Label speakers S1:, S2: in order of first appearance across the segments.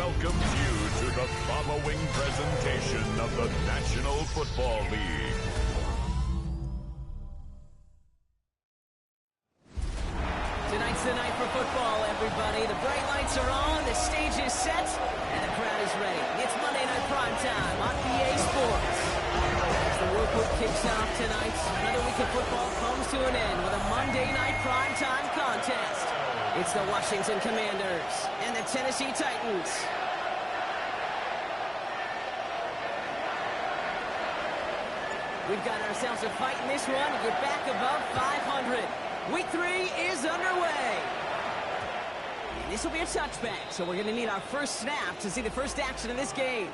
S1: welcomes you to the following presentation of the National Football League.
S2: Tonight's the night for football, everybody. The bright lights are on, the stage is set, and the crowd is ready. It's Monday Night Primetime on EA Sports. As the work week kicks off tonight, another week of football comes to an end with a Monday Night Primetime contest. It's the Washington Commanders and the Tennessee Titans. We've got ourselves a fight in this one to get back above 500. Week 3 is underway. And this will be a touchback, so we're going to need our first snap to see the first action of this game.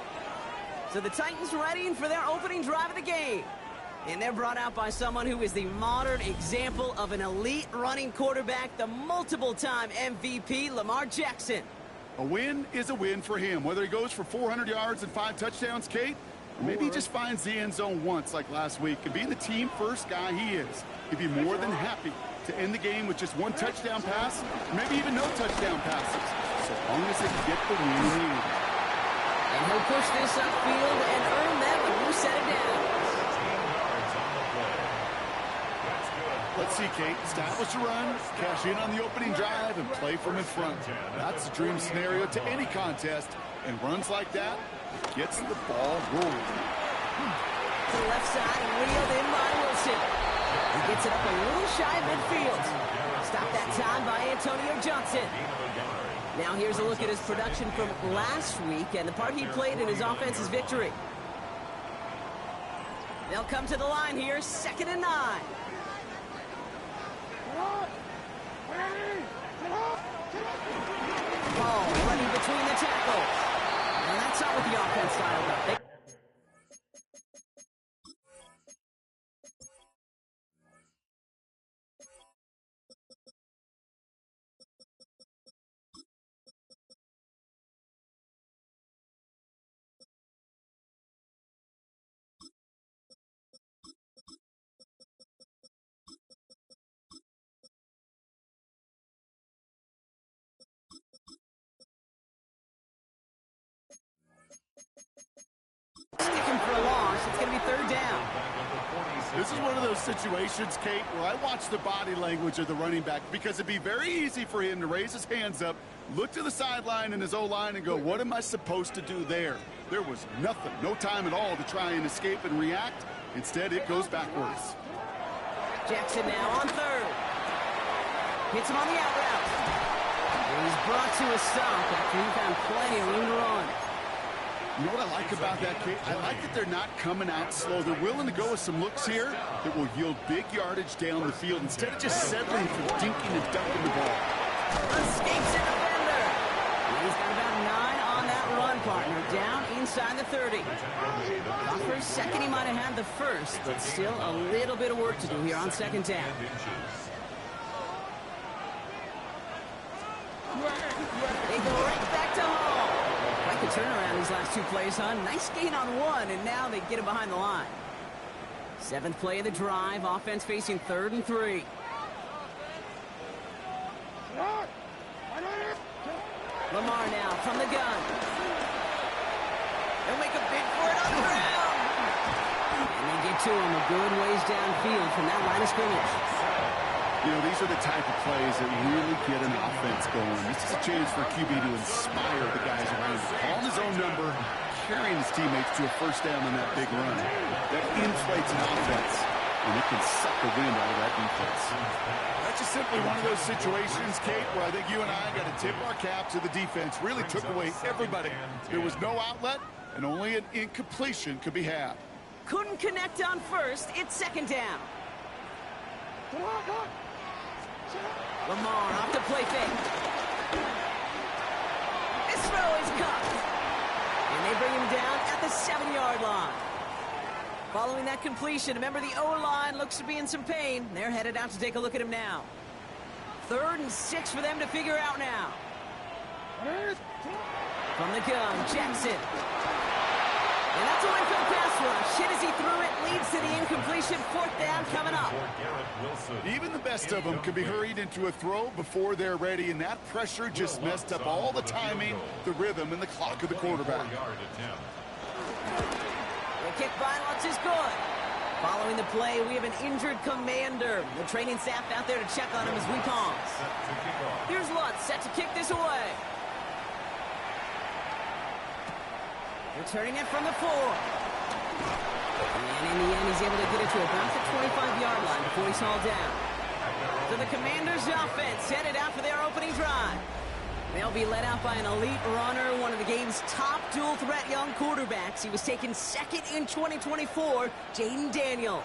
S2: So the Titans readying for their opening drive of the game. And they're brought out by someone who is the modern example of an elite running quarterback, the multiple-time MVP, Lamar Jackson.
S3: A win is a win for him, whether he goes for 400 yards and 5 touchdowns, Kate, or maybe he just finds the end zone once like last week. And being the team-first guy he is, he'd be more than happy to end the game with just 1 touchdown pass, or maybe even no touchdown passes, so long as they can get the win in the end.
S2: And he'll push this upfield and earn that when you set it down.
S3: Let's see, Kate. Establish a run, cash in on the opening drive, and play from in front. That's the dream scenario to any contest, and runs like that gets the ball rolling.
S2: To the left side and reeled in by Wilson. He gets it up a little shy of midfield. Stopped that time by Antonio Johnson. Now here's a look at his production from last week and the part he played in his offense's victory. They'll come to the line here, 2nd and 9. Ball running between the tackles. And that's not what the offense dialed up. Sticking for a loss. It's going to be 3rd down.
S3: This is one of those situations, Kate, where I watch the body language of the running back because it'd be very easy for him to raise his hands up, look to the sideline and his O-line and go, what am I supposed to do there? There was nothing, no time at all to try and escape and react. Instead, it goes backwards.
S2: Jackson now on 3rd. Hits him on the out route. And he's brought to a stop after he found plenty of room to run.
S3: You know what I like about that, Kate? I like that they're not coming out slow. They're willing to go with some looks here that will yield big yardage down the field instead of just settling for dinking and ducking the ball.
S2: Escapes a defender. He's got about 9 on that run, partner. Down inside the 30. Not for a second he might have had the first, but still a little bit of work to do here on 2nd down. They go right back to Hall. Like a turnaround these last 2 plays, huh? Nice gain on 1, and now they get him behind the line. 7th play of the drive. Offense facing 3rd and 3. Lamar now from the gun. They'll make a bid for it on the ground. And they get to him a good ways downfield from that line of scrimmage.
S3: You know, these are the type of plays that really get an offense going. This is a chance for QB to inspire the guys around him. Calling his own number, carrying his teammates to a 1st down on that big run. That inflates an offense, and it can suck the wind out of that defense. That's just simply one of those situations, Kate, where I think you and I got to tip our cap to the defense. Really took away everybody. There was no outlet, and only an incompletion could be had.
S2: Couldn't connect on 1st. It's 2nd down. Lamar off to play fake. This throw is caught. And they bring him down at the 7-yard line. Following that completion, remember the O-line looks to be in some pain. They're headed out to take a look at him now. 3rd and 6 for them to figure out now. From the gun, Jackson. And that's a win for the pass rush. Hit as he threw it, leads to the incompletion. Fourth down coming up.
S3: Even the best of them can be hurried into a throw before they're ready, and that pressure just messed up all the timing, the rhythm, and the clock of the quarterback.
S2: The kick by Lutz is good. Following the play, we have an injured commander. The training staff out there to check on him as we pause. Here's Lutz, set to kick this away. Returning it from the 4. And in the end, he's able to get it to about the 25-yard line before he's hauled down. So the Commanders' offense headed out for their opening drive. They'll be led out by an elite runner, one of the game's top dual-threat young quarterbacks. He was taken second in 2024, Jaden Daniels.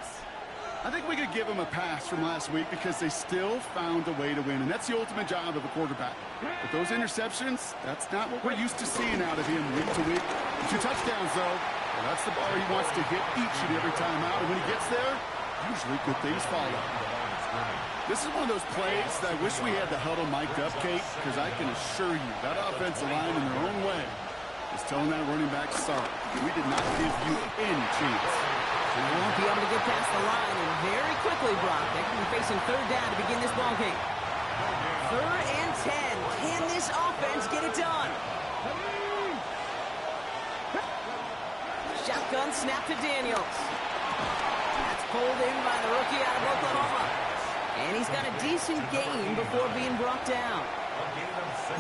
S3: I think we could give him a pass from last week because they still found a way to win, and that's the ultimate job of a quarterback. But those interceptions, that's not what we're used to seeing out of him week to week. 2 touchdowns, though. Well, that's the bar he wants to hit each and every time out, and when he gets there, usually good things follow. This is one of those plays that I wish we had the huddle mic'd up, Kate, because I can assure you that offensive line in their own way is telling that running back, sorry, we did not give you any chance.
S2: And they won't be able to get past the line, and very quickly, Brock, they're going to be facing third down to begin this ballgame. 3rd and 10. Can this offense get it done? Shotgun snap to Daniels. That's pulled in by the rookie out of Oklahoma. And he's got a decent gain before being brought down.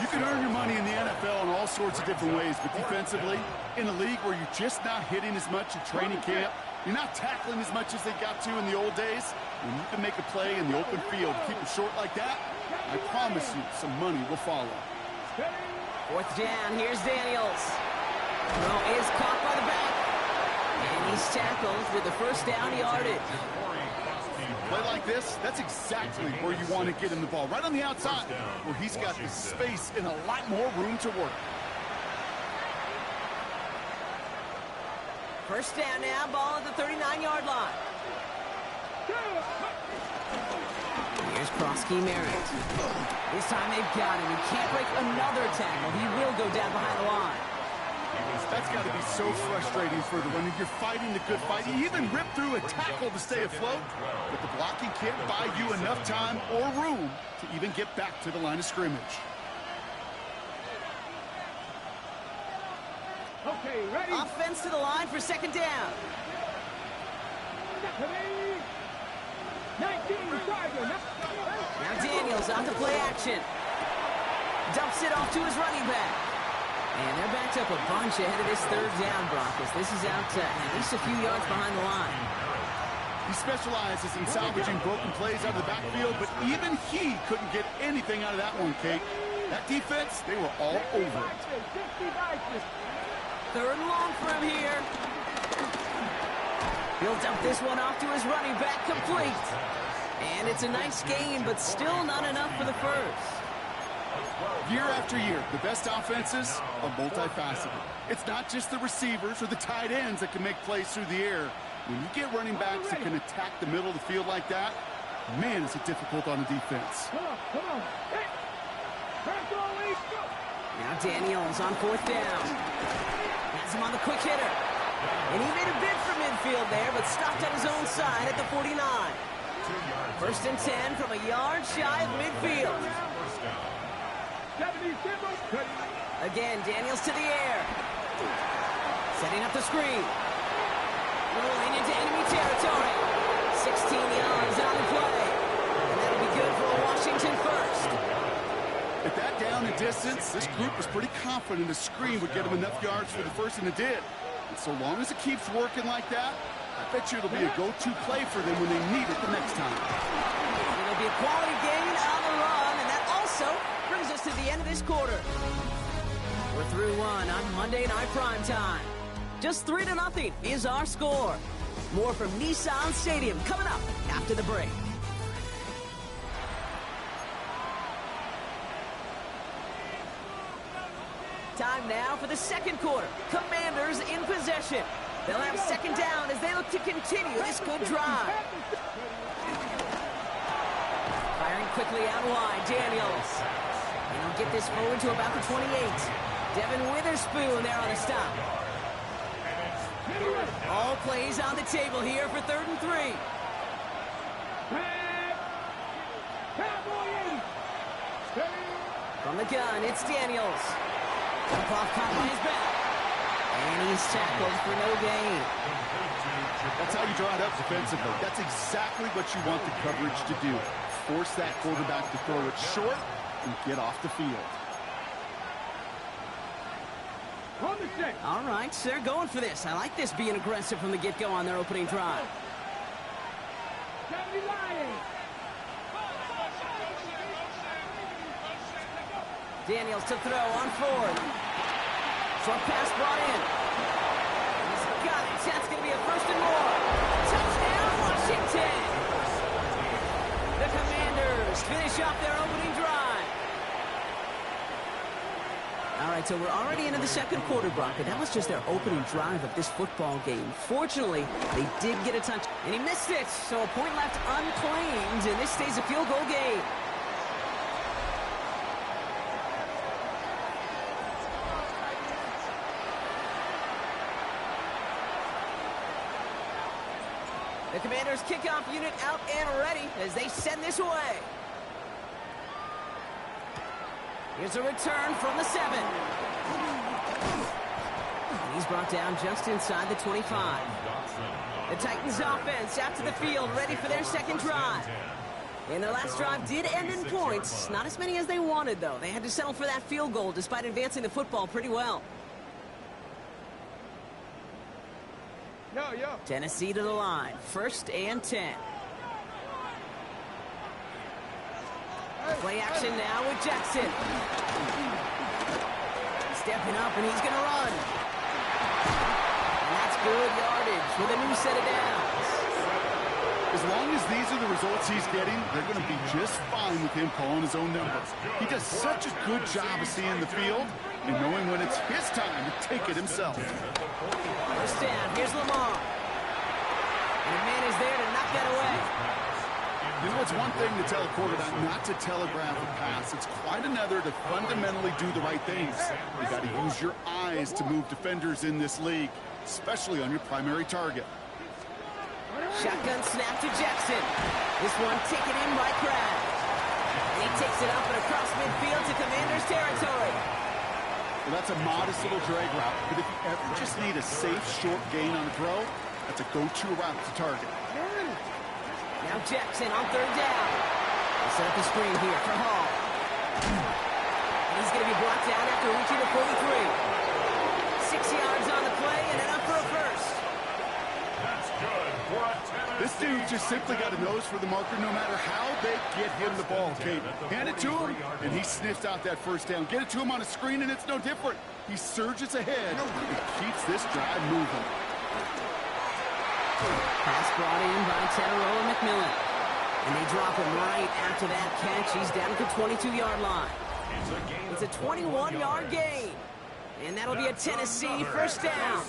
S3: You can earn your money in the NFL in all sorts of different ways, but defensively, in a league where you're just not hitting as much in training camp, you're not tackling as much as they got to in the old days, when you can make a play in the open field, keep it short like that, I promise you some money will follow.
S2: 4th down, here's Daniels. Throw is caught by the back. And he's tackled with the first down yardage.
S3: Play like this, that's exactly where you want to get him the ball. Right on the outside, where he's got the space and a lot more room to work.
S2: First down now, ball at the 39-yard line. Here's Krosky Merritt. This time they've got him. He can't break another tackle. He will go down behind the line.
S3: That's got to be so frustrating for the runner. You're fighting the good fight. You even rip through a tackle to stay afloat, but the blocking can't buy you enough time or room to even get back to the line of scrimmage.
S4: Okay, ready?
S2: Offense to the line for 2nd down.
S4: 19,
S2: Now Daniels out to play action. Dumps it off to his running back. And they're backed up a bunch ahead of this 3rd down, Broncos. This is out at least a few yards behind the line.
S3: He specializes in salvaging broken plays out of the backfield, but even he couldn't get anything out of that one, Kate. That defense, they were all over it.
S2: 3rd and long for him here. He'll dump this one off to his running back, complete. And it's a nice gain, but still not enough for the first.
S3: Year after year, the best offenses are multifaceted. It's not just the receivers or the tight ends that can make plays through the air. When you get running backs that can attack the middle of the field like that, man, is it difficult on the defense.
S4: Come on. Hey.
S2: Now Daniels on 4th down. Has him on the quick hitter. And he made a bid for midfield there, but stopped on his own side at the 49. 1st and 10 from a yard shy of midfield. Again, Daniels to the air. Setting up the screen. Rolling into enemy territory. 16 yards on the play. And that'll be good for a Washington first.
S3: At that down and distance, this group was pretty confident a screen would get them enough yards for the first, and it did. And so long as it keeps working like that, I bet you it'll be a go-to play for them when they need it the next time.
S2: It'll be a quality gain on the run, and that also brings us to the end of this quarter. We're through one on Monday Night Primetime. Just 3-0 is our score. More from Nissan Stadium coming up after the break. Time now for the 2nd quarter. Commanders in possession. They'll have 2nd down as they look to continue this good drive. Firing quickly out wide, Daniels. And he'll get this forward to about the 28. Devin Witherspoon there on the stop. All plays on the table here for 3rd and 3. From the gun, it's Daniels. Off caught by his back. And he's tackled for no gain.
S3: That's how you draw it up defensively. That's exactly what you want the coverage to do. Force that quarterback to throw it short and get off the field.
S2: All right, so they're going for this. I like this being aggressive from the get-go on their opening drive. Daniels to throw on 4th. Short pass brought in. He's got it. That's going to be a 1st and more. Touchdown, Washington. The Commanders finish off their opening drive. All right, so we're already into the 2nd quarter, Brock, but that was just their opening drive of this football game. Fortunately, they did get a touch, and he missed it. So a point left unclaimed, and this stays a field goal game. The Commanders' kickoff unit out and ready as they send this away. Here's a return from the 7. And he's brought down just inside the 25. The Titans offense out to the field, ready for their 2nd drive. And their last drive did end in points. Not as many as they wanted, though. They had to settle for that field goal despite advancing the football pretty well. Tennessee to the line. 1st and 10. Play action now with Jackson. Stepping up, and he's going to run. And that's good yardage with a new set of downs.
S3: As long as these are the results he's getting, they're going to be just fine with him calling his own number. He does such a good job of seeing the field and knowing when it's his time to take it himself.
S2: 1st down. Here's Lamar. And a man is there to knock that away.
S3: You know, it's one thing to tell a quarterback not to telegraph a pass. It's quite another to fundamentally do the right things. You got to use your eyes to move defenders in this league, especially on your primary target.
S2: Shotgun snap to Jackson. This one taken in by Crab. And he takes it up and across midfield to Commanders territory.
S3: Well, that's a modest little drag route, but if you ever just need a safe, short gain on a throw, that's a go-to route to target.
S2: Now Jackson on 3rd down. They set up the screen here for Hall. And he's going to be brought down after reaching the 43. 6 yards on the play and enough for a 1st.
S1: That's good for a Tennessee.
S3: This dude just simply got a nose for the marker no matter how they get him the ball, Kate. Hand it to him, and he sniffs out that 1st down. Get it to him on a screen, and it's no different. He surges ahead and keeps this drive moving.
S2: Pass brought in by Teteroa McMillan. And they drop him right after that catch. He's down at the 22-yard line. It's a 21-yard gain. And that'll be a Tennessee 1st down.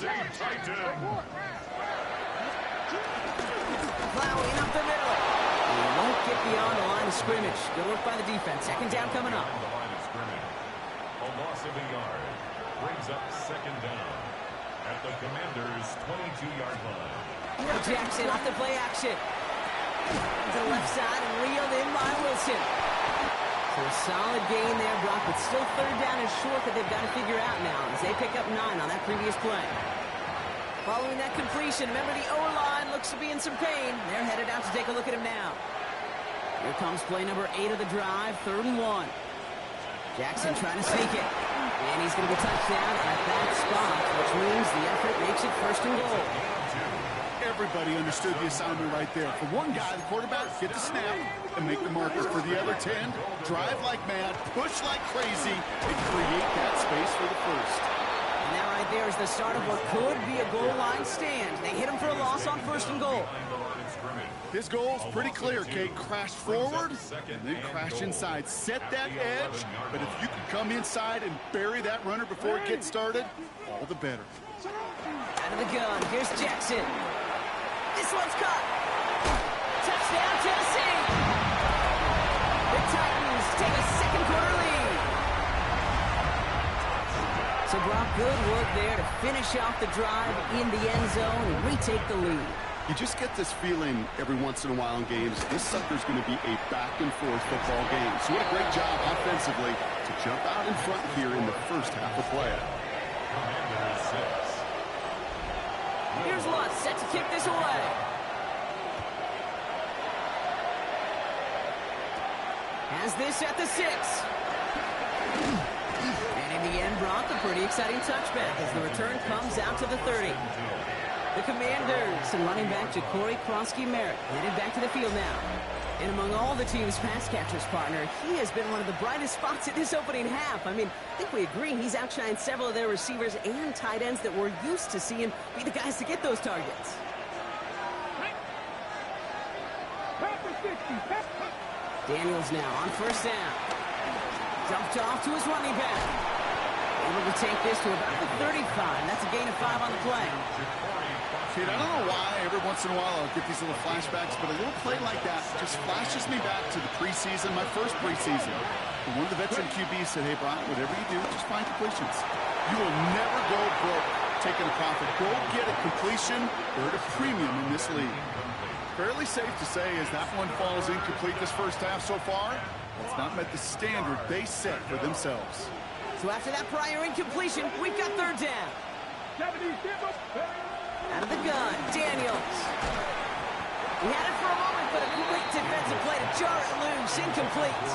S2: Plowing up the middle. He won't get beyond the line of scrimmage. Good work by the defense. 2nd down coming up.
S1: A loss of a yard brings up 2nd down at the Commanders' 22-yard line.
S2: Jackson off the play action. To the left side and reeled in by Wilson. So a solid gain there, Brock, but still 3rd down and short that they've got to figure out now as they pick up 9 on that previous play. Following that completion, remember the O-line looks to be in some pain. They're headed out to take a look at him now. Here comes play number 8 of the drive, 3rd and 1. Jackson trying to sneak it. And he's going to be touched down at that spot, which means the effort makes it 1st and goal.
S3: Everybody understood the assignment right there. For one guy, the quarterback, get the snap and make the marker. For the other 10, drive like mad, push like crazy, and create that space for the 1st.
S2: And that right there is the start of what could be a goal line stand. They hit him for a loss on 1st and goal.
S3: His goal's pretty clear, Kate. Crash forward and then crash inside. Set that edge, but if you can come inside and bury that runner before it gets started, all the better.
S2: Out of the gun, here's Jackson. This one's caught. Touchdown, Tennessee. The Titans take a 2nd quarter lead. So, Brock, good work there to finish off the drive in the end zone and retake the lead.
S3: You just get this feeling every once in a while in games, this sucker's going to be a back-and-forth football game. So what a great job offensively to jump out in front here in the first half of play.
S2: Here's Lutz, set to kick this away. Has this at the 6. And in the end, Brock, a pretty exciting touchback as the return comes out to the 30. The Commanders and running back Ja'Cory Krosky-Merritt headed back to the field now. And among all the team's pass catchers, partner, he has been one of the brightest spots in this opening half. I mean, I think we agree he's outshined several of their receivers and tight ends that we're used to seeing be the guys to get those targets. Daniels now on first down. Dumped off to his running back. Able to take this to about the 35. That's a gain of 5 on the play.
S3: Kid, I don't know why every once in a while I'll get these little flashbacks, but a little play like that just flashes me back to the preseason, my first preseason. And one of the veteran QBs said, hey, Brian, whatever you do, just find completions. You will never go broke taking a profit. Go get a completion. They're at a premium in this league. Fairly safe to say as that one falls incomplete this first half so far, that's not met the standard they set for themselves.
S2: So after that prior incompletion, we've got third down. Out of the gun, Daniels. He had it for a moment, but a great defensive play to jar it loose, incomplete.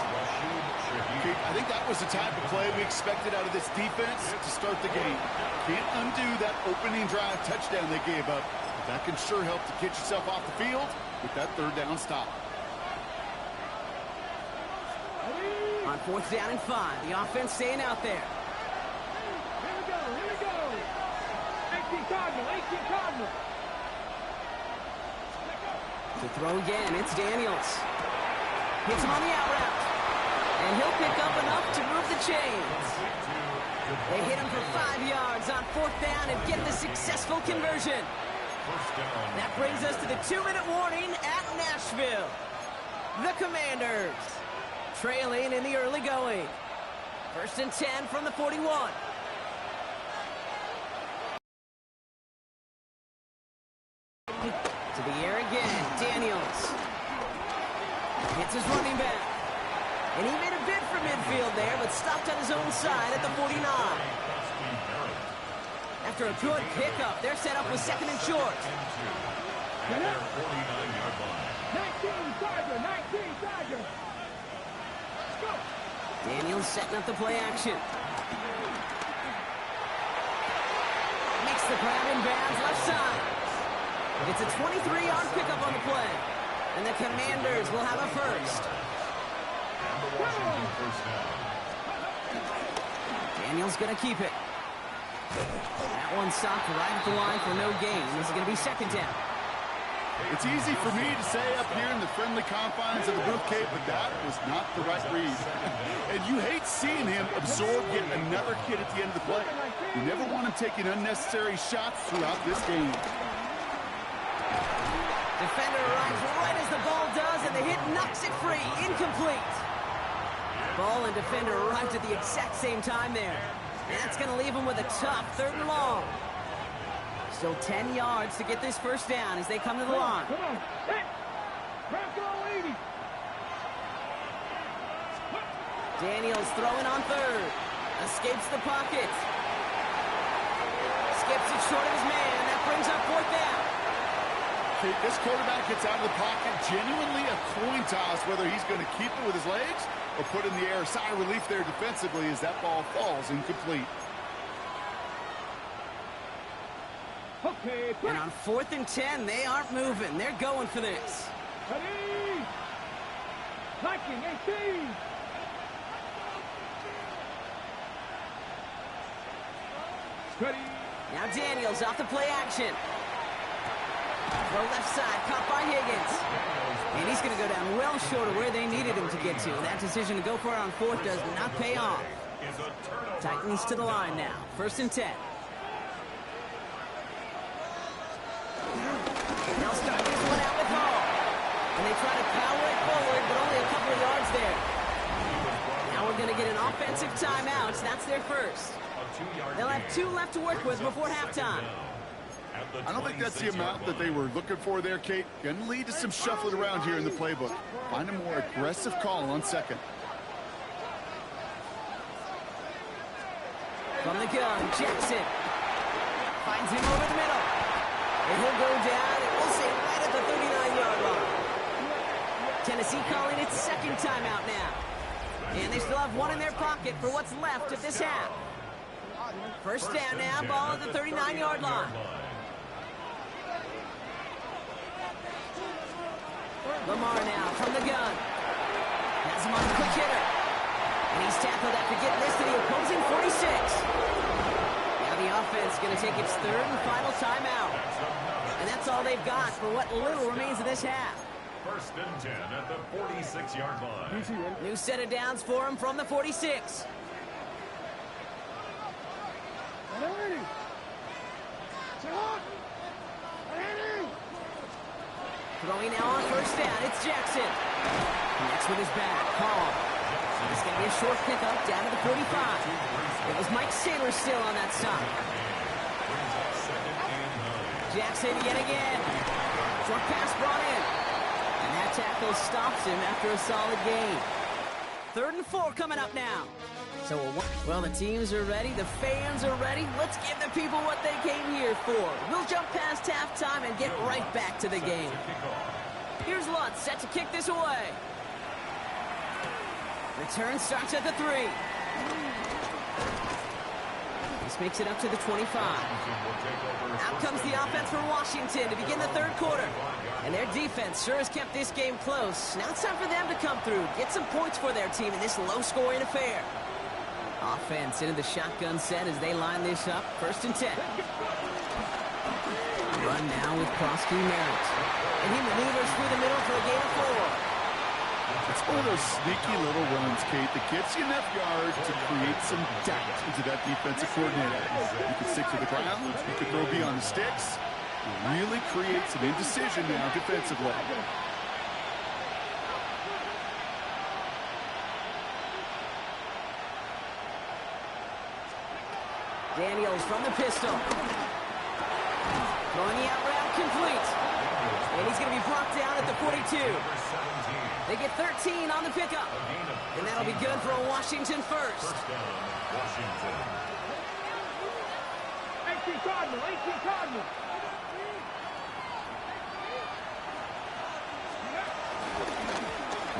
S3: I think that was the type of play we expected out of this defense to start the game. Can't undo that opening drive touchdown they gave up. But that can sure help to get yourself off the field with that third down stop.
S2: On fourth down and 5, the offense staying out there.
S4: Here we go. 18 Cardinal.
S2: To throw again, it's Daniels. Hits him on the out route. And he'll pick up enough to move the chains. They hit him for 5 yards on fourth down and get the successful conversion. That brings us to the 2-minute warning at Nashville. The Commanders trailing in the early going. First and 10 from the 41. To the air again, Daniels. Hits his running back. And he made a bid for midfield there, but stopped on his own side at the 49. After a good pickup, they're set up with second and short.
S1: 49-yard line.
S4: 19 Tiger.
S2: Daniels setting up the play action. Makes the grab in bounds left side. It's a 23-yard pickup on the play. And the Commanders will have a first. Daniels going to keep it. That one stopped right at the line for no gain. This is going to be second down.
S3: It's easy for me to say up here in the friendly confines of the booth, Cape, but that was not the right read. And you hate seeing him absorb yet another hit at the end of the play. You never want him taking unnecessary shots throughout this game.
S2: Defender arrives right as the ball does, and the hit knocks it free. Incomplete. Ball and defender arrived at the exact same time there. And that's going to leave him with a tough third and long. Still 10 yards to get this first down as they come to the line.
S4: Come on. Hey.
S2: Daniels throwing on third. Escapes the pocket. Skips it short of his man. That brings up fourth down.
S3: Okay, this quarterback gets out of the pocket. Genuinely a coin toss whether he's going to keep it with his legs or put in the air. Sigh of relief there defensively as that ball falls incomplete.
S4: Okay,
S2: and on fourth and 10, they aren't moving. They're going for this.
S4: Ready? Blocking 18. Ready?
S2: Now Daniels off the play action. Throw left side, caught by Higgins. And he's going to go down well short of where they needed him to get to. That decision to go for it on fourth does not pay off. Titans to the line now. First and 10. They'll start this one out with Hall. And they try to power it forward, but only a couple of yards there. Now we're are going to get an offensive timeout. That's their first. They'll have 2 left to work with before halftime.
S3: I don't think that's the amount that they were looking for there, Kate. Going to lead to some shuffling around here in the playbook. Find a more aggressive call on second.
S2: From the gun, Jackson finds him over the middle. And he'll go down, and we'll say right at the 39-yard line. Tennessee calling its second timeout now. And they still have 1 in their pocket for what's left of this half. First down now, ball at the 39-yard line. Lamar now from the gun. Has him on the quick hitter. And he's tackled after getting this to the opposing 46. Now the offense is going to take its 3rd and final timeout. And that's all they've got for what little remains of this half.
S1: First and 10 at the 46-yard line.
S2: New set of downs for him from the 46. Throwing now on first down, it's Jackson. Connects with his back, Hall. It's going to be a short pickup down to the 45. It was Mike Saylor still on that side. Jackson yet again. Short pass brought in. And that tackle stops him after a solid gain. 3rd and 4 coming up now. So, well, the teams are ready. The fans are ready. Let's give the people what they came here for. We'll jump past halftime and get right back to the game. Here's Lutz set to kick this away. Return starts at the 3. This makes it up to the 25. Out comes the offense for Washington to begin the 3rd quarter. And their defense sure has kept this game close. Now it's time for them to come through, get some points for their team in this low-scoring affair. Offense into the shotgun set as they line this up. 1st and 10. Run now with Prosky Merritt. And he maneuvers through the middle for a gain of 4.
S3: It's one of those sneaky little runs, Kate, that gets you enough yards to create some doubt into that defensive coordinator. You can stick to the ground. You can throw beyond the sticks. It really creates some indecision now defensively.
S2: Daniels from the pistol. Throwing the out route complete. And he's going to be brought down at the 42. They get 13 on the pickup. And that'll be good for a Washington first.
S4: 18 Cardinal, 18 Cardinal.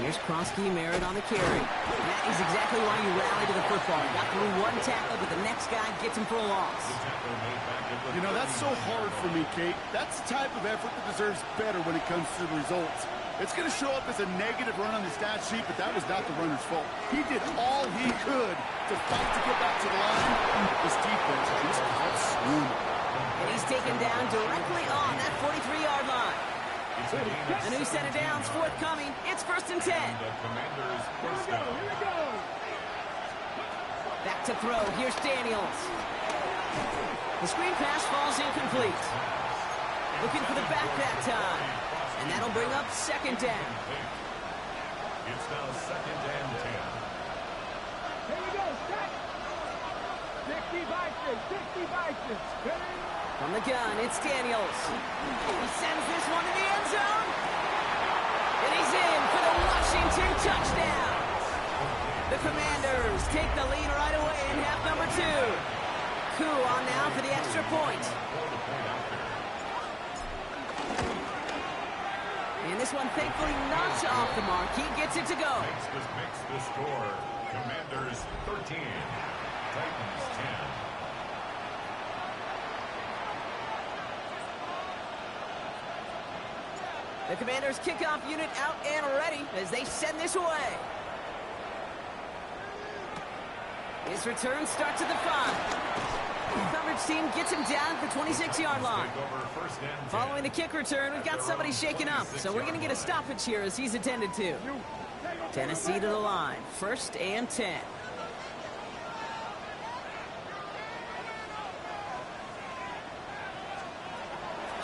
S2: Here's Prosky Merritt on the carry. And that is exactly why you rally to the football. You got through one tackle, but the next guy gets him for a loss.
S3: You know, that's so hard for me, Kate. That's the type of effort that deserves better when it comes to the results. It's going to show up as a negative run on the stat sheet, but that was not the runner's fault. He did all he could to fight to get back to the line. This defense just kept swooning.
S2: And he's taken down directly on that 43-yard line. A new set of downs forthcoming. It's 1st and 10. Back to throw. Here's Daniels. The screen pass falls incomplete. Looking for the back that time. And that'll bring up 2nd down.
S1: It's now 2nd and 10.
S4: Here we go, set. 60 Vikings, 60 Vikings.
S2: From the gun, it's Daniels. He sends this one to the end zone. And he's in for the Washington touchdown. The Commanders take the lead right away in half number 2. Koo on now for the extra point. And this one thankfully not off the mark. He gets it to go.
S1: Makes the score. Commanders 13. Titans 10.
S2: The Commanders kickoff unit out and ready as they send this away. His return starts at the 5. The coverage team gets him down at the 26-yard line. Following the kick return, we've got somebody shaken up, so we're going to get a stoppage here as he's attended to. Tennessee to the line, 1st and 10.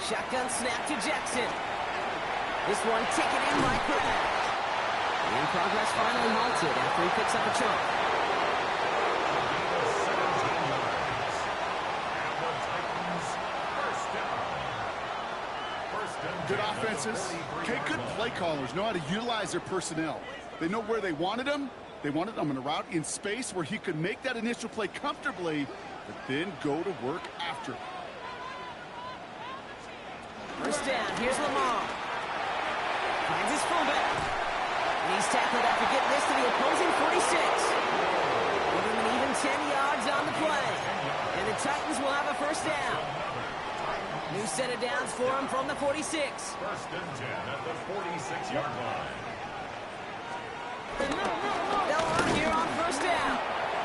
S2: Shotgun snap to Jackson. This one taken in by Craig. And progress finally halted after he picks up a chunk.
S3: Good offenses, okay, good play callers know how to utilize their personnel. They know where they wanted him. They wanted him on a route in space where he could make that initial play comfortably, but then go to work after.
S2: First down, here's Lamar. Finds his fullback. And he's tackled after getting this to the opposing 46. Give him an even 10 yards on the play. And the Titans will have a first down. New set of downs for him from the 46.
S1: First and 10 at the 46-yard line.
S2: They'll run here on first down.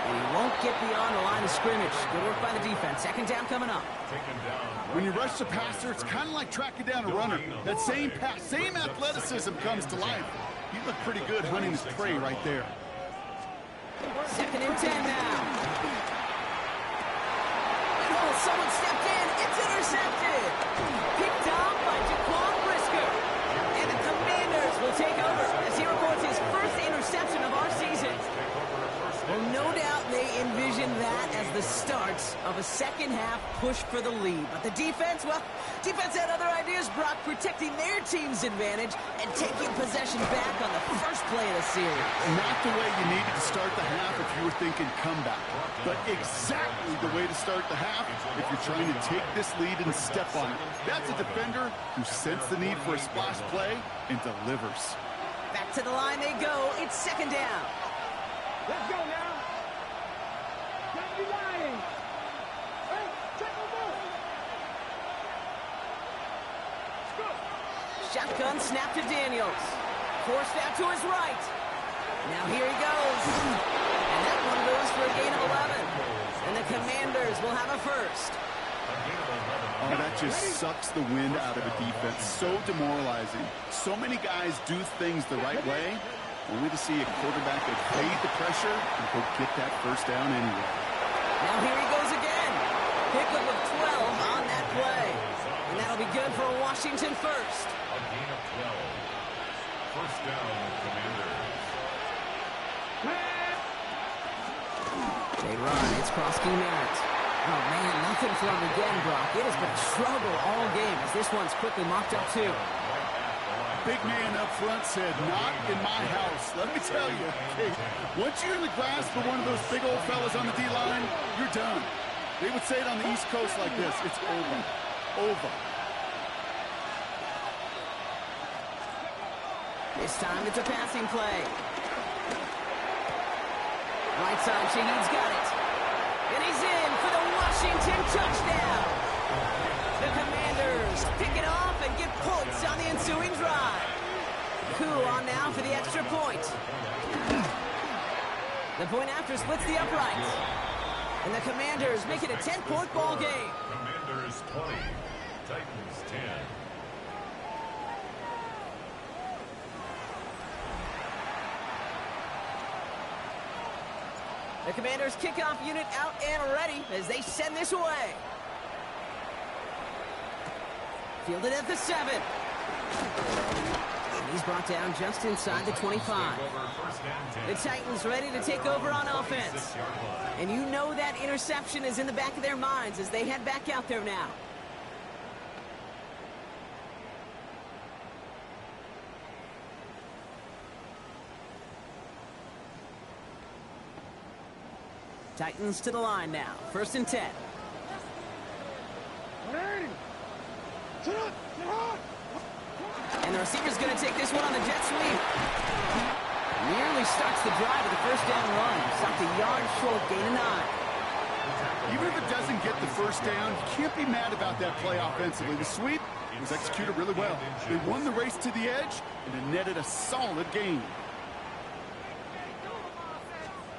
S2: And he won't get beyond the line of scrimmage. Good work by the defense. Second down coming up.
S1: Taken down.
S3: When you rush the passer, it's kind of like tracking down a runner. That same pass, same athleticism comes to life. He looked pretty good hunting his prey right there.
S2: Second and 10 now. Oh, someone stepped in. It's intercepted. Picked off by Jaquan Brisker. And the Commanders will take over as he records his first interception of our season. Well, no doubt they envisioned that as the start of a second-half push for the lead. But the defense, well, defense had other ideas, Brock, protecting their team's advantage and taking possession back on the first play of the series.
S3: Not the way you needed to start the half if you were thinking comeback, but exactly the way to start the half if you're trying to take this lead and step on it. That's a defender who sensed the need for a splash play and delivers.
S2: Back to the line they go. It's second down.
S4: Let's go now. Don't be lying. Hey, check them out.
S2: Shotgun snap to Daniels. Forced out to his right. Now here he goes. And that one goes for a gain of 11. And the Commanders will have a first.
S3: Oh, that just sucks the wind out of a defense. So demoralizing. So many guys do things the right way, only to see a quarterback evade the pressure and go get that first down anyway.
S2: Now here he goes again. Pickup of 12 on that play. And that'll be good for a Washington first.
S1: A gain of 12. First down, Commanders.
S2: They run. It's cross-scheme Merritt. Oh, man, nothing for him again, Brock. It has been a struggle all game as this one's quickly mocked up, too.
S3: Big man up front said, not in my house. Let me tell you, hey, once you're in the grasp of one of those big old fellas on the D-line, you're done. They would say it on the East Coast like this. It's over. Over.
S2: This time it's a passing play. Right side, Shaheed's got it. And he's in for the Washington touchdown. The Commanders pick it off and get points on the ensuing drive. Cool on now for the extra point. The point after splits the uprights. And the Commanders make it a 10-point ball game.
S1: Commanders 20, Titans 10.
S2: The Commanders kickoff unit out and ready as they send this away. Fielded at the 7. And he's brought down just inside the 25. The Titans ready to take over on offense. And you know that interception is in the back of their minds as they head back out there now. Titans to the line now. First and 10. And the receiver's going to take this one on the jet sweep. Nearly starts the drive with the first down run. Stopped a yard short, gain of 9.
S3: Even if it doesn't get the first down, you can't be mad about that play offensively. The sweep was executed really well. They won the race to the edge, and they netted a solid gain.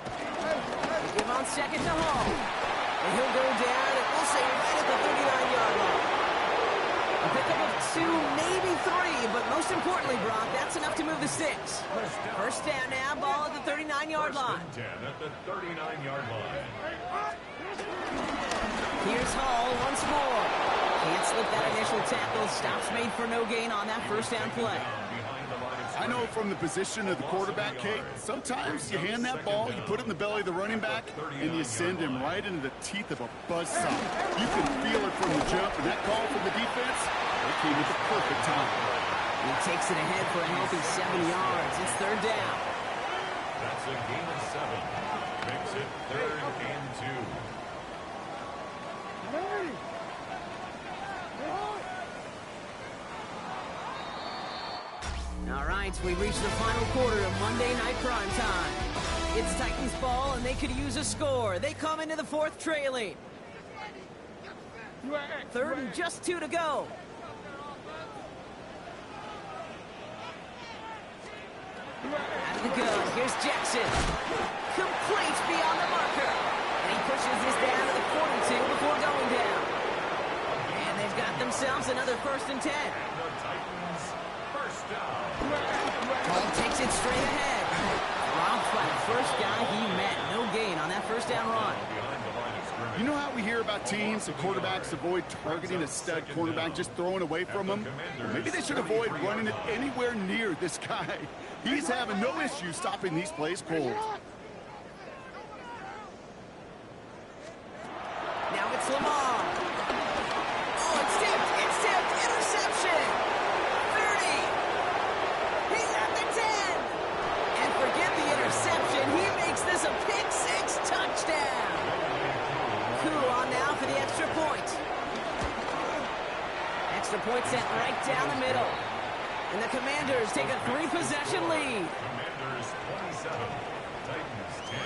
S2: They give on second to Hall. And he'll go down, and we'll say right at the 39-yard line. A pickup of 2, maybe 3, but most importantly, Brock, that's enough to move the sticks. First down now, ball at the 39-yard line.
S1: First and 10 at the 39-yard line.
S2: Here's Hall once more. Can't slip that initial tackle. Stops made for no gain on that first down play.
S3: I know from the position of the quarterback, Kate, sometimes you hand that ball, you put it in the belly of the running back, and you send him right into the teeth of a buzzsaw. You can feel it from the jump, and that call from the defense, It came at the perfect time.
S2: He takes it ahead for a healthy 7 yards. It's third down.
S1: That's a gain of 7. Makes it 3rd and 2.
S2: All right, we've reached the final quarter of Monday Night Prime Time. It's Titans ball, and they could use a score. They come into the fourth trailing. 3rd and just 2 to go. Out of the gun, here's Jackson. Complete beyond the marker. And he pushes this down to the 42 before going down. And they've got themselves another 1st and 10.
S1: The Titans, first down.
S2: Ball takes it straight ahead. Dropped by the first guy he met. No gain on that first down run.
S1: Behind the line of scrimmage.
S3: You know how we hear about teams and quarterbacks avoid targeting a stud quarterback, just throwing away from him? Well, maybe they should avoid running it anywhere near this guy. He's having no issue stopping these plays cold.
S2: Now it's Lamar. Oh, it's tipped. It's tipped. Interception. 30. He's at the 10. And forget the interception. He makes this a pick-6 touchdown. Cool on now for the extra point. Extra point sent right down the middle. And the Commanders take a 3-possession lead.
S1: Commanders 27, Titans 10.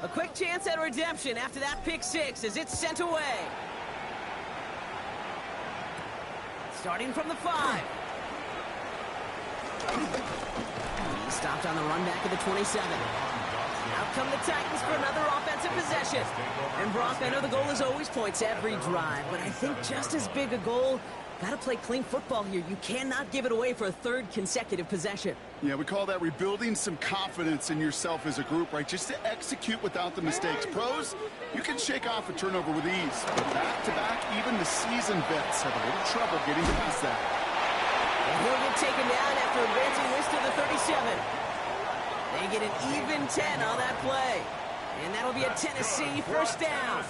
S2: A quick chance at redemption after that pick-6 as it's sent away. Starting from the 5. He stopped on the run back of the 27. Out come the Titans for another offensive possession. And Brock, I know the goal is always points every drive, but I think just as big a goal, got to play clean football here. You cannot give it away for a 3rd consecutive possession.
S3: Yeah, we call that rebuilding some confidence in yourself as a group, right? Just to execute without the mistakes. Pros, you can shake off a turnover with ease. But back-to-back, even the seasoned vets have a little trouble getting past that.
S2: And he'll get taken down after advancing this to the 37. They get an even 10 on that play. And that'll be a Tennessee first down.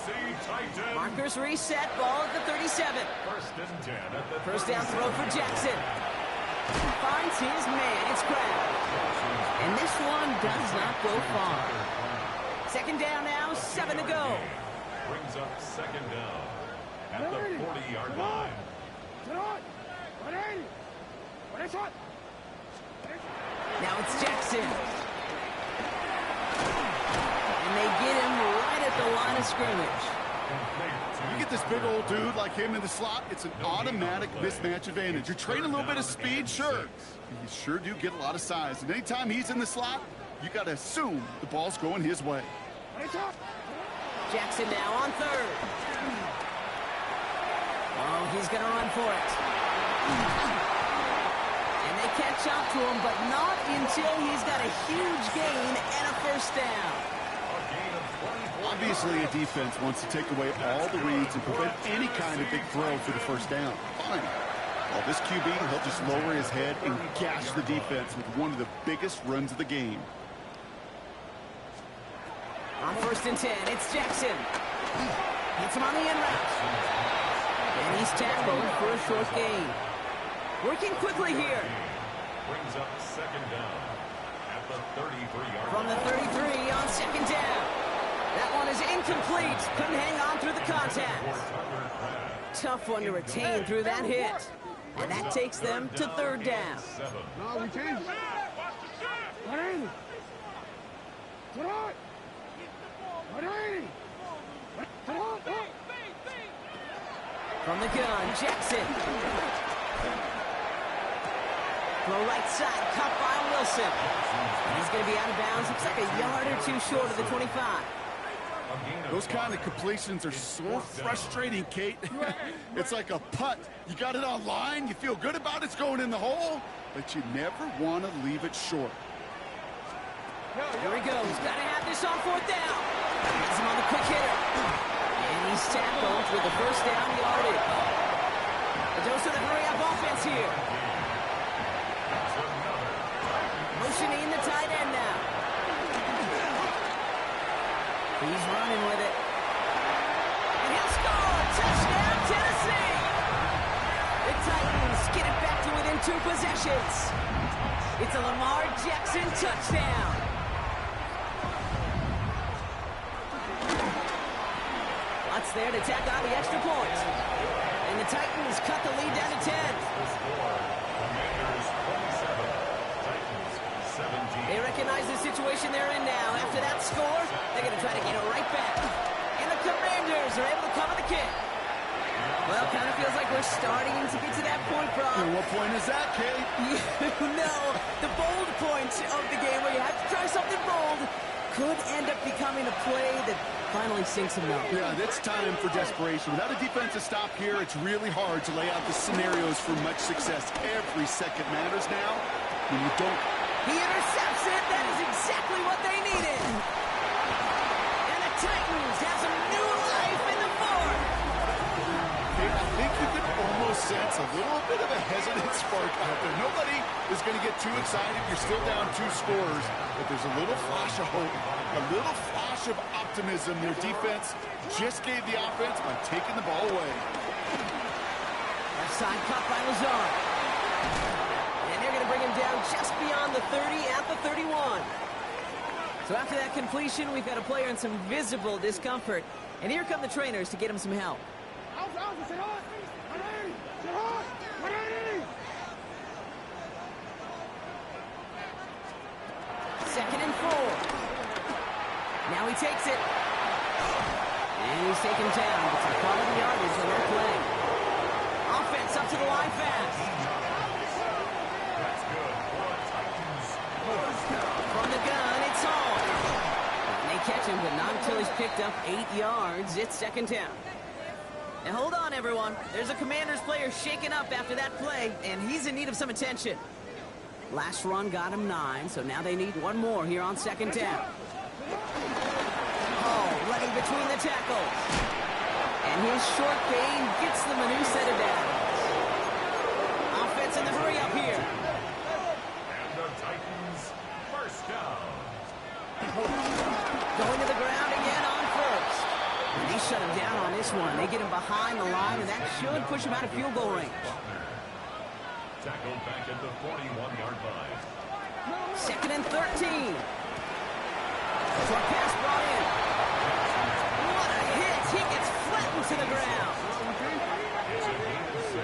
S2: Markers reset, ball at the 37. First down throw for Jackson. Finds his man, it's Crab. And this one does not go far. 2nd down now, 7 to go.
S1: Brings up 2nd down at the 40-yard line.
S2: Now it's Jackson. And they get him right at the line of scrimmage.
S3: You get this big old dude like him in the slot, it's an automatic mismatch advantage. You're trading a little bit of speed, sure. You sure do get a lot of size. And anytime he's in the slot, you got to assume the ball's going his way.
S2: Jackson now on 3rd. Oh, he's going to run for it. And they catch up to him, but not until he's got a huge gain and a first down.
S3: Obviously, a defense wants to take away all the reads and prevent any kind of big throw for the first down. Fine. Well, this QB, he'll just lower his head and gash the defense with one of the biggest runs of the game.
S2: On 1st and 10, it's Jackson. Hits him on the end route. And he's tackled for a short gain. Working quickly here.
S1: Brings up 2nd down at the 33-yard line.
S2: From the 33 on 2nd down. That one is incomplete. Couldn't hang on through the contact. Tough one to retain through that hit. And that takes them to 3rd down.
S4: No, we changed.
S2: From the gun, Jackson. Throw right side, caught by Wilson. And he's going to be out of bounds. Looks like a yard or 2 short of the 25.
S3: Those kind of completions are so frustrating, Kate. It's like a putt. You got it on line, you feel good about it's going in the hole, but you never want to leave it short.
S2: Here he goes. Got to have this on 4th down. Has him on the quick hitter. And he's tackled with the first down yardage. A dose of the hurry-up offense here. Motioning the tight end now. He's running with it. And he'll score! Touchdown, Tennessee! The Titans get it back to within 2 possessions. It's a Lamar Jackson touchdown. Lots there to tack on the extra point. And the Titans cut the lead down to 10.
S1: The score, Commanders 27, Titans 17.
S2: They recognize the situation they're in now. After that score, they're going to try to get it right back. And the Commanders are able to cover the kick. Well, kind of feels like we're starting to get to that point, Brock.
S3: And what point is that, Kay?
S2: You know, the bold point of the game where you have to try something bold could end up becoming a play that finally sinks him out.
S3: Yeah, it's time for desperation. Without a defensive stop here, it's really hard to lay out the scenarios for much success. Every second matters now. When you don't...
S2: He intercepts it. That is exactly what they needed. And the Titans have some new life in the fourth.
S3: Hey, I think you can almost sense a little bit of a hesitant spark out there. Nobody is going to get too excited. You're still down 2 scores, but there's a little flash of hope, a little flash of optimism. Their defense just gave the offense by taking the ball away.
S2: Left side cut by Lazard. And they're going to bring him down just beyond the 30 at the 31. So after that completion, we've got a player in some visible discomfort. And here come the trainers to get him some help. Second and 4. Now he takes it. And he's taken down. It's a quality yardage on their play. Offense up to the line fast.
S1: That's good for Titans. First down.
S2: From the gun, it's Hall. And they catch him, but not until he's picked up 8 yards. It's second down. Now hold on, everyone. There's a Commanders player shaken up after that play, and he's in need of some attention. Last run got him 9, so now they need 1 more here on second down. Oh, running between the tackles. And his short gain gets them a new set of downs. Offense in the hurry up here.
S1: And the Titans, first down.
S2: Going to the ground again on first. And they shut him down on this one. They get him behind the line, and that should push him out of field goal range.
S1: Tackled back at the 41-yard line.
S2: Second and 13. Short pass brought in. What a hit. He gets flattened to the ground.
S1: It's a gain of 6.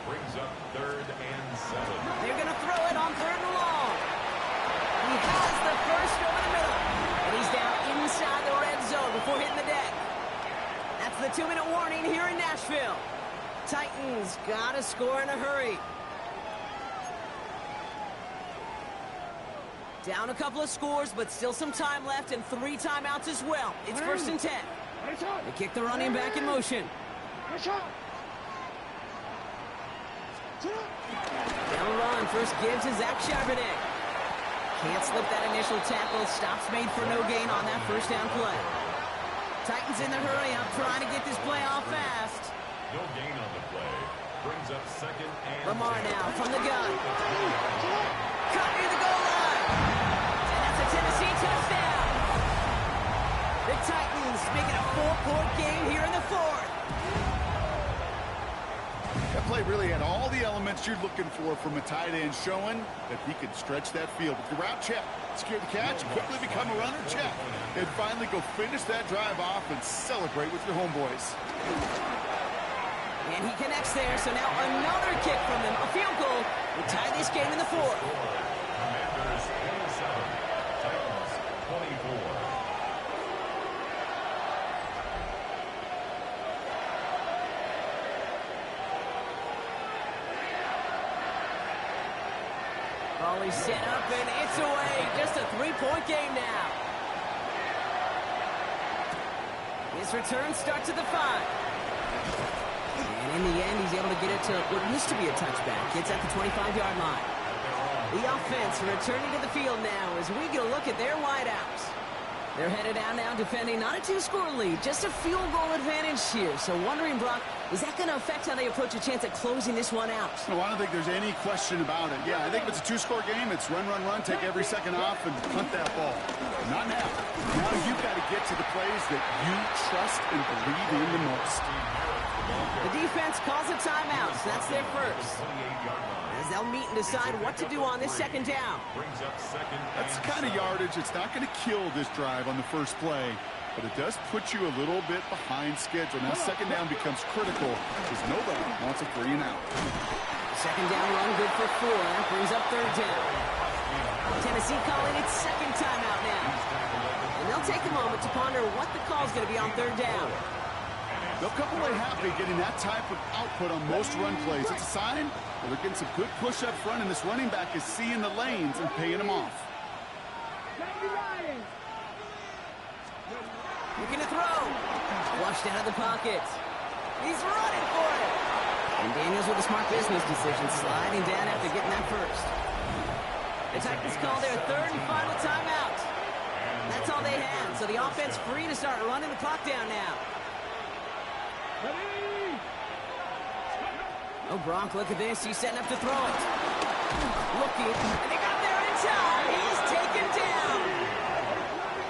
S1: Brings up 3rd and 7.
S2: They're going to throw it on 3rd and long. He has the first over the middle. And he's down inside the red zone before hitting the deck. That's the 2-minute warning here in Nashville. Titans got to score in a hurry. Down a couple of scores, but still some time left and 3 timeouts as well. It's first and 10. They kick the running back in motion. Down run, first gives to Zach Charbonnet. Can't slip that initial tackle. Stops made for no gain on that first down play. Titans in the hurry up, trying to get this play off fast.
S1: No gain on the play. Brings up 2nd and
S2: Lamar
S1: 10.
S2: now from the gun. Cut near the goal line. And that's a Tennessee touchdown. The Titans making a 4-point game here in the 4th.
S3: That play really had all the elements you're looking for from a tight end, showing that he could stretch that field. With the route, check. Secure the catch, quickly become a runner, check. And finally go finish that drive off and celebrate with your homeboys.
S2: And he connects there, so now another kick from him. A field goal would tie this game in the 4th.
S1: Commanders 27, Titans 24.
S2: Ball is set up, and it's away. Just a 3-point game now. His return starts at the 5. And in the end, he's able to get it to what used to be a touchback. It's at the 25-yard line. The offense returning to the field now as we get a look at their wideouts. They're headed out now defending not a 2-score lead, just a field goal advantage here. So wondering, Brock, is that going to affect how they approach a chance at closing this one out?
S3: No, I don't think there's any question about it. Yeah, I think if it's a 2-score game, it's run, run, run, take every second off, and punt that ball. Not now. Now you've got to get to the plays that you trust and believe in the most.
S2: The defense calls a timeout, so that's their first. As they'll meet and decide what to do on this second down.
S3: That's the kind of yardage. It's not going to kill this drive on the first play, but it does put you a little bit behind schedule. Now second down becomes critical because nobody wants a 3 and out.
S2: Second down run good for 4. Brings up third down. Tennessee calling its second timeout now. And they'll take a moment to ponder what the call is going to be on third down.
S3: They'll come away happy getting that type of output on most run plays. It's a sign that they're getting some good push up front, and this running back is seeing the lanes and paying them off.
S2: Looking to throw. Flushed out of the pocket. He's running for it. And Daniels with a smart business decision, sliding down after getting that first. The Titans call their third and final timeout. That's all they had, so the offense free to start running the clock down now. Oh, Gronk, look at this. He's setting up to throw it. Looking, and they got there in time. He's taken down.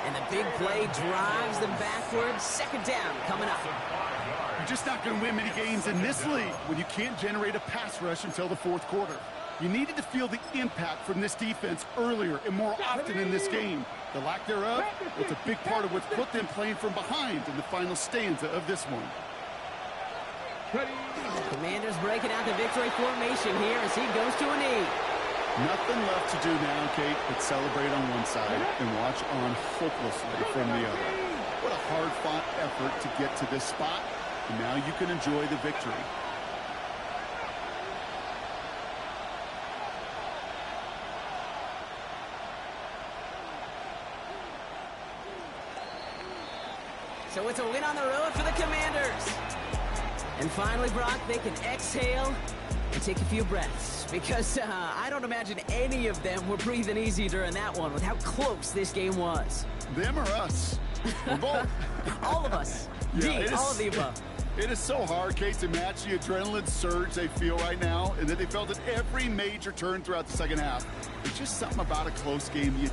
S2: And the big play drives them backwards. Second down coming up.
S3: You're just not going to win many games in this league when you can't generate a pass rush until the fourth quarter. You needed to feel the impact from this defense earlier and more often in this game. The lack thereof, it's a big part of what's put them playing from behind in the final stanza of this one.
S2: Commanders breaking out the victory formation here as he goes to a knee.
S3: Nothing left to do now, Kate, but celebrate on one side and watch on hopelessly from the other. What a hard-fought effort to get to this spot, and now you can enjoy the victory.
S2: So it's a win on the road for the Commanders. And finally, Brock, they can exhale and take a few breaths. Because I don't imagine any of them were breathing easy during that one with how close this game was.
S3: Them or us? We're both.
S2: All of us.
S3: Yeah,
S2: all of the above.
S3: It is so hard, Kate, to match the adrenaline surge they feel right now and that they felt at every major turn throughout the second half. It's just something about a close game you